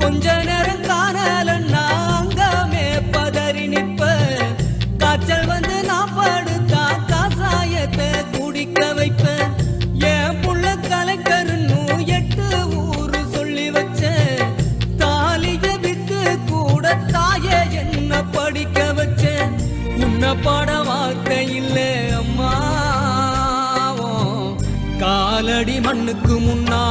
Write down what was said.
கொஞ்ச நேரம் காணலன்னா அங்கமே பதறி நிப்ப காய்ச்சல் வந்து நான் படுத்தா காசாயத்தை குடிக்க வைப்பேன் என் புள்ள கலெக்டர்னு 8 ஊரு சொல்லி வச்ச தாலிய வித்து கூட தாயே என்ன படிக்க வச்ச உன்னை பாட வார்த்தை இல்லை அம்மா காலடி மண்ணுக்கு முன்னா